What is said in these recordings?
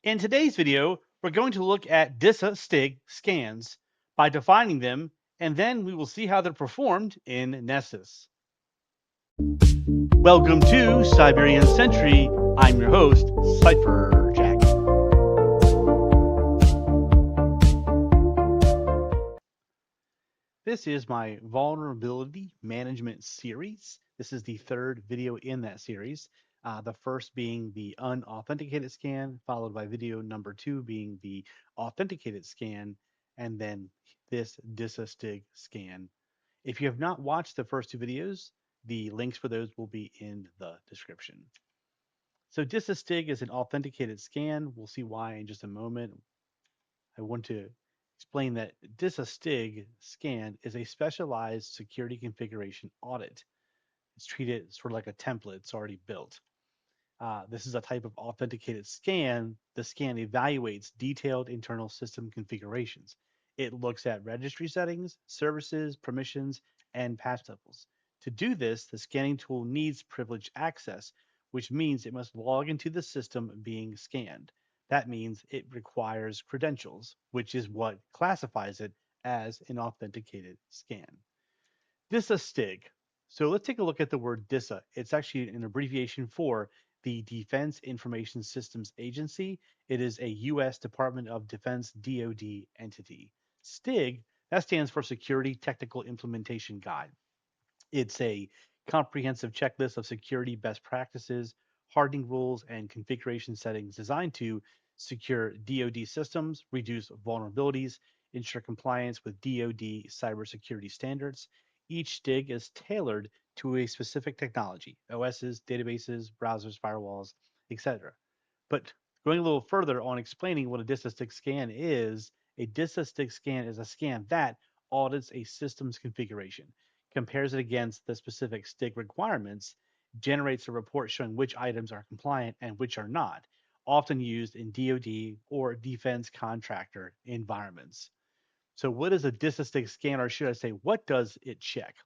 In today's video, we're going to look at DISA STIG scans by defining them, and then we will see how they're performed in Nessus. Welcome to Siberian Sentry. I'm your host, Cypher Jack. This is my vulnerability management series. This is the third video in that series. The first being the unauthenticated scan, followed by video number 2 being the authenticated scan, and then this DISA STIG scan. If you have not watched the first two videos, the links for those will be in the description. So DISA STIG is an authenticated scan. We'll see why in just a moment. I want to explain that DISA STIG scan is a specialized security configuration audit. It's treated sort of like a template, it's already built. This is a type of authenticated scan. The scan evaluates detailed internal system configurations. It looks at registry settings, services, permissions, and patch levels. To do this, the scanning tool needs privileged access, which means it must log into the system being scanned. That means it requires credentials, which is what classifies it as an authenticated scan. DISA STIG. So let's take a look at the word DISA. It's actually an abbreviation for the Defense Information Systems Agency. It is a U.S. Department of Defense DoD entity. STIG, that stands for Security Technical Implementation Guide. It's a comprehensive checklist of security best practices, hardening rules, and configuration settings designed to secure DoD systems, reduce vulnerabilities, ensure compliance with DoD cybersecurity standards. Each STIG is tailored to a specific technology, OSs, databases, browsers, firewalls, etc. But going a little further on explaining what a DISA STIG scan is, a DISA STIG scan is a scan that audits a system's configuration, compares it against the specific STIG requirements, generates a report showing which items are compliant and which are not, often used in DoD or defense contractor environments. So, what is a DISA STIG scan, or should I say, what does it check?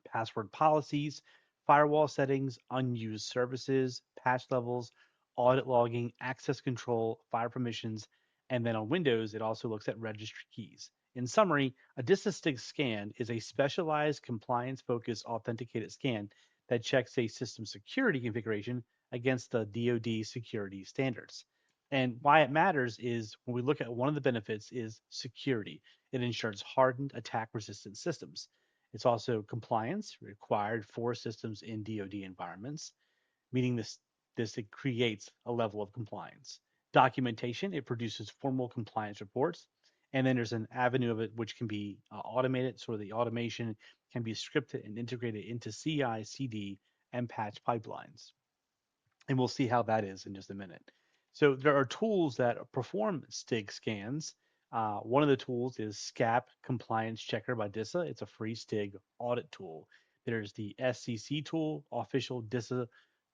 Password policies, firewall settings, unused services, patch levels, audit logging, access control, file permissions, and then on Windows, it also looks at registry keys. In summary, a DISA STIG scan is a specialized compliance-focused authenticated scan that checks a system security configuration against the DoD security standards. And why it matters is when we look at one of the benefits is security. It ensures hardened, attack-resistant systems. It's also compliance required for systems in DoD environments, meaning this it creates a level of compliance. Documentation, it produces formal compliance reports. And then there's an avenue of it which can be automated. So the automation can be scripted and integrated into CI, CD, and patch pipelines. And we'll see how that is in just a minute. So there are tools that perform STIG scans. One of the tools is SCAP Compliance Checker by DISA. It's a free STIG audit tool. There's the SCC tool, official DISA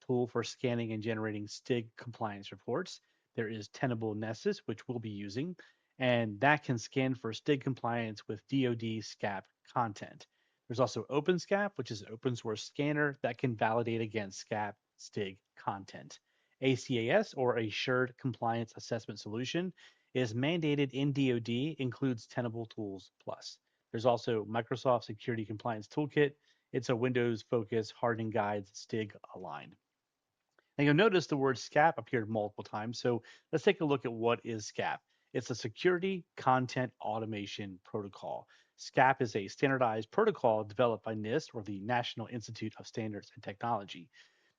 tool for scanning and generating STIG compliance reports. There is Tenable Nessus, which we'll be using, and that can scan for STIG compliance with DoD SCAP content. There's also OpenSCAP, which is an open source scanner that can validate against SCAP STIG content. ACAS, or Assured Compliance Assessment Solution, is mandated in DoD, includes Tenable Tools Plus. There's also Microsoft Security Compliance Toolkit. It's a Windows-focused hardening guides STIG aligned. And you'll notice the word SCAP appeared multiple times. So let's take a look at what is SCAP. It's a security content automation protocol. SCAP is a standardized protocol developed by NIST, or the National Institute of Standards and Technology.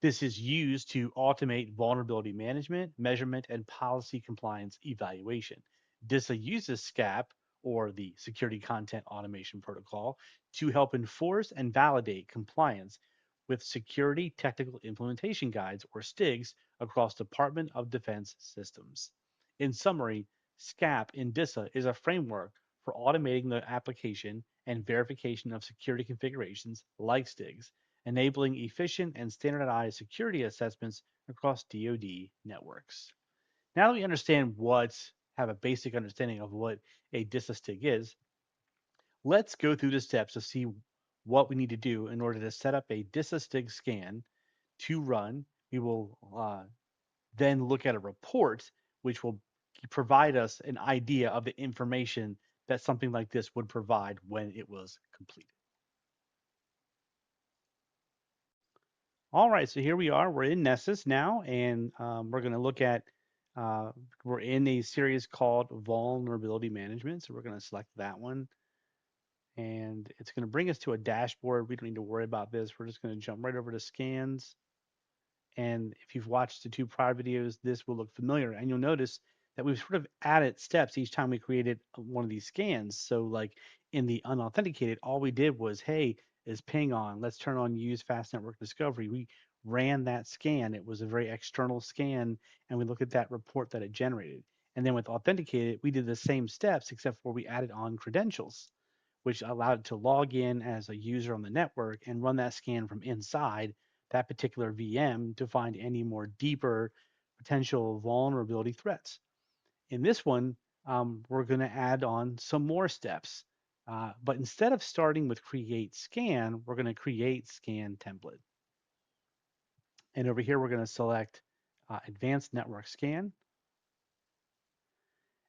This is used to automate vulnerability management, measurement, and policy compliance evaluation. DISA uses SCAP, or the Security Content Automation Protocol, to help enforce and validate compliance with Security Technical Implementation Guides, or STIGs, across Department of Defense systems. In summary, SCAP in DISA is a framework for automating the application and verification of security configurations like STIGs, enabling efficient and standardized security assessments across DoD networks. Now that we have a basic understanding of what a DISA STIG is, let's go through the steps to see what we need to do in order to set up a DISA STIG scan to run. We will then look at a report which will provide us an idea of the information that something like this would provide when it was completed. All right, so here we are. We're in Nessus now, and we're going to look at, uh, we're in a series called Vulnerability Management. So we're going to select that one, and it's going to bring us to a dashboard. We don't need to worry about this. We're just going to jump right over to scans. And if you've watched the two prior videos, this will look familiar. And you'll notice that we've sort of added steps each time we created one of these scans. So like in the unauthenticated, all we did was, hey, is ping on, let's turn on use fast network discovery. We ran that scan. It was a very external scan, and we looked at that report that it generated. And then with authenticated, we did the same steps, except for we added on credentials, which allowed it to log in as a user on the network and run that scan from inside that particular VM to find any more deeper potential vulnerability threats. In this one, we're going to add on some more steps. But instead of starting with create scan, we're going to create scan template. And over here, we're going to select advanced network scan.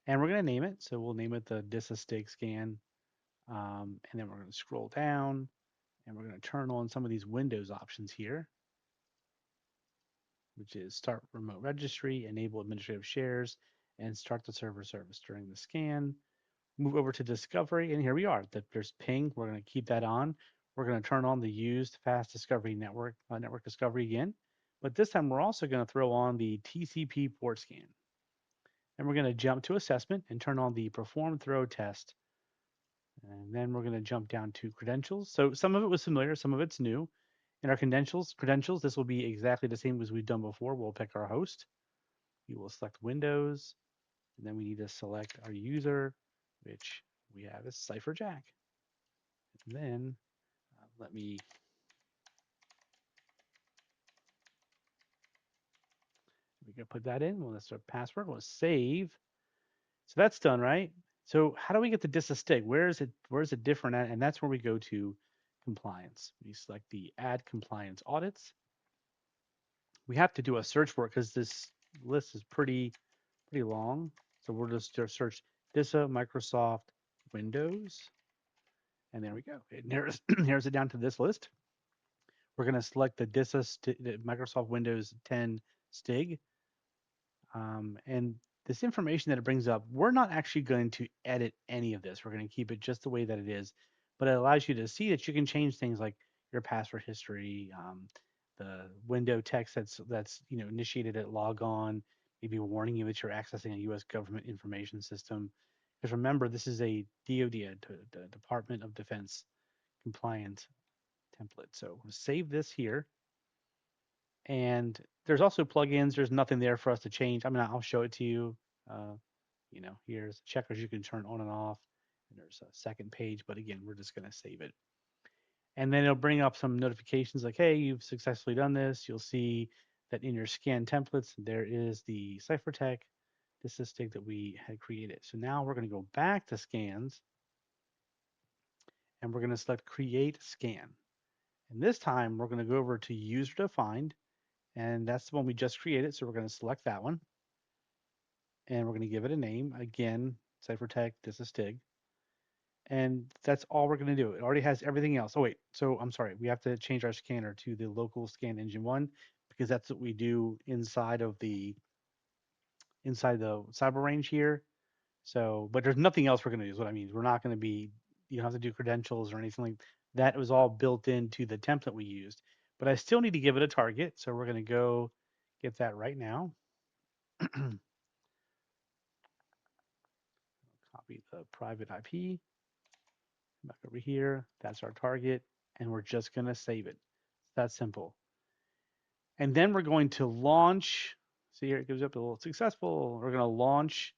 And we're going to name it. So we'll name it the DISA STIG scan. And then we're going to scroll down and we're going to turn on some of these Windows options here, which is start remote registry, enable administrative shares, and start the server service during the scan. Move over to discovery, and here we are. There's ping. We're going to keep that on. We're going to turn on the used fast discovery network discovery again, but this time we're also going to throw on the TCP port scan. And we're going to jump to assessment and turn on the perform throw test. And then we're going to jump down to credentials. So some of it was familiar, some of it's new. In our credentials, this will be exactly the same as we've done before. We'll pick our host. We will select Windows, and then we need to select our user, which we have is CipherJack. And then we can put that in. Well, that's our password. We'll save. So that's done, right? So how do we get the DISA STIG? Where is it different at? And that's where we go to compliance. We select the add compliance audits. We have to do a search for it because this list is pretty long. So we'll just search DISA Microsoft Windows, and there we go. It narrows it down to this list. We're going to select the the Microsoft Windows 10 STIG, and this information that it brings up, we're not actually going to edit any of this. We're going to keep it just the way that it is, but it allows you to see that you can change things like your password history, the window text that's initiated at logon, maybe warning you that you're accessing a U.S. government information system. Because remember, this is a DoD, the Department of Defense compliant template. So we'll save this here. And there's also plugins. There's nothing there for us to change. I mean, I'll show it to you. Uh, here's checkers you can turn on and off. And there's a second page, but again, we're just going to save it. And then it'll bring up some notifications like, hey, you've successfully done this. You'll see that in your scan templates, there is the CipherTech statistic that we had created. So now we're going to go back to scans and we're going to select create scan. And this time we're going to go over to user defined, and that's the one we just created. So we're going to select that one and we're going to give it a name. Again, CipherTech, DISA STIG. And that's all we're going to do. It already has everything else. Oh, wait. So I'm sorry. We have to change our scanner to the local scan engine one because that's what we do inside the cyber range here. So, but there's nothing else we're going to do is what I mean. We're not going to be, you don't have to do credentials or anything like that. It was all built into the template we used, but I still need to give it a target. So we're going to go get that right now. Copy the private IP. Back over here, that's our target, and we're just going to save it. It's that simple. And then we're going to launch. See here, it gives up a little successful. We're going to launch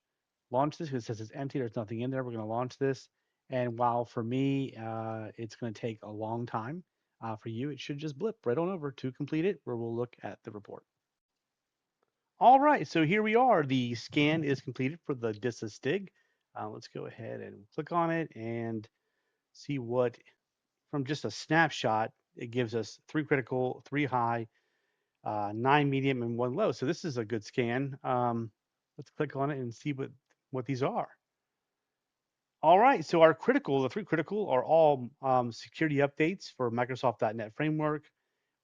this because it says it's empty. There's nothing in there. We're going to launch this. And while for me, it's going to take a long time, for you, it should just blip right on over to complete it, where we'll look at the report. All right, so here we are. The scan is completed for the DISA STIG. Let's go ahead and click on it and see what, from just a snapshot, it gives us 3 critical, 3 high, 9 medium, and 1 low. So this is a good scan. Let's click on it and see what these are. All right, so the three critical are all security updates for Microsoft.NET Framework.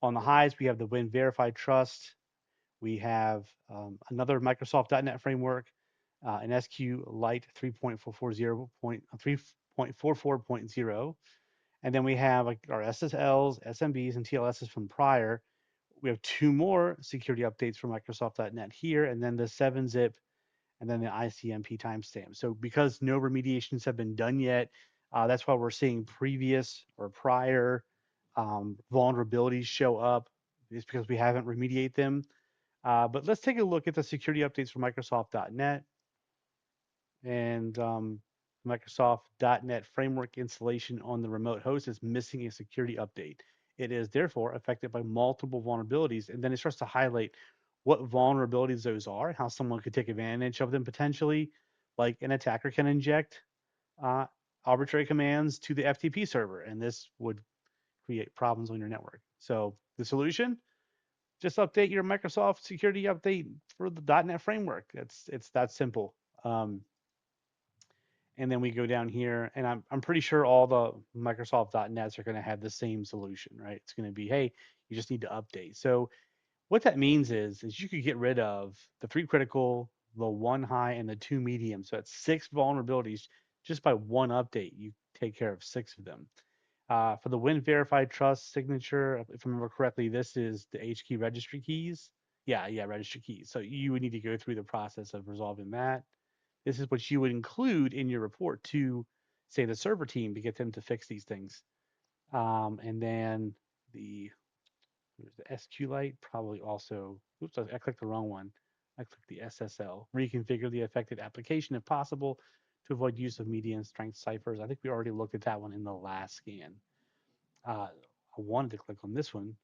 On the highs, we have the Win Verified Trust. We have another Microsoft.NET Framework, an SQLite 3.44.0. And then we have like our SSLs, SMBs, and TLSs from prior. We have two more security updates for Microsoft.NET here, and then the 7-zip and then the ICMP timestamp. So because no remediations have been done yet, that's why we're seeing previous or prior vulnerabilities show up. It's because we haven't remediated them. But let's take a look at the security updates for Microsoft.NET and Microsoft.NET Framework installation on the remote host is missing a security update. It is therefore affected by multiple vulnerabilities, and then it starts to highlight what vulnerabilities those are, how someone could take advantage of them potentially, like an attacker can inject arbitrary commands to the FTP server, and this would create problems on your network. So the solution, just update your Microsoft security update for the .NET framework. It's that simple. And then we go down here, and I'm pretty sure all the Microsoft.nets are going to have the same solution, right? It's going to be, hey, you just need to update. So what that means is you could get rid of the 3 critical, the 1 high, and the 2 medium. So that's 6 vulnerabilities just by one update. You take care of 6 of them. For the Win Verified Trust signature, if I remember correctly, this is the H key registry keys. Yeah, registry keys. So you would need to go through the process of resolving that. This is what you would include in your report to, say, the server team to get them to fix these things. And then there's the SQLite, probably also, oops, I clicked the wrong one. I clicked the SSL. Reconfigure the affected application if possible to avoid use of medium strength ciphers. I think we already looked at that one in the last scan. I wanted to click on this one,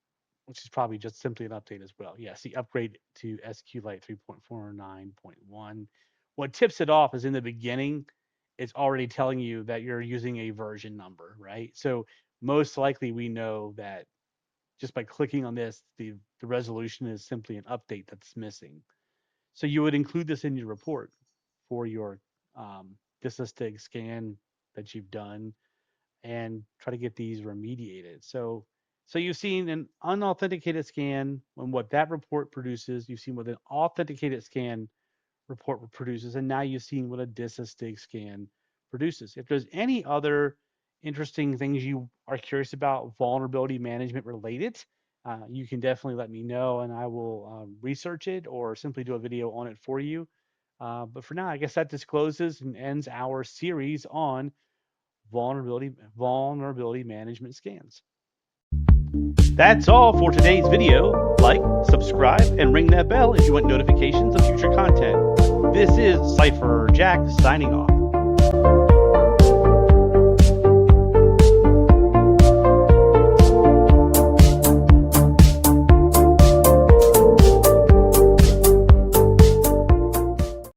which is probably just simply an update as well. Yeah, see, upgrade to SQLite 3.49.1. What tips it off is in the beginning, it's already telling you that you're using a version number, right? So most likely we know that just by clicking on this, the resolution is simply an update that's missing. So you would include this in your report for your DISA STIG scan that you've done and try to get these remediated. So you've seen an unauthenticated scan and what that report produces. You've seen what an authenticated scan report produces, and now you've seen what a DISA STIG scan produces. If there's any other interesting things you are curious about vulnerability management related, you can definitely let me know and I will research it or simply do a video on it for you. But for now, I guess that discloses and ends our series on vulnerability management scans. That's all for today's video. Like, subscribe, and ring that bell if you want notifications of future content. This is Cypher Jack signing off.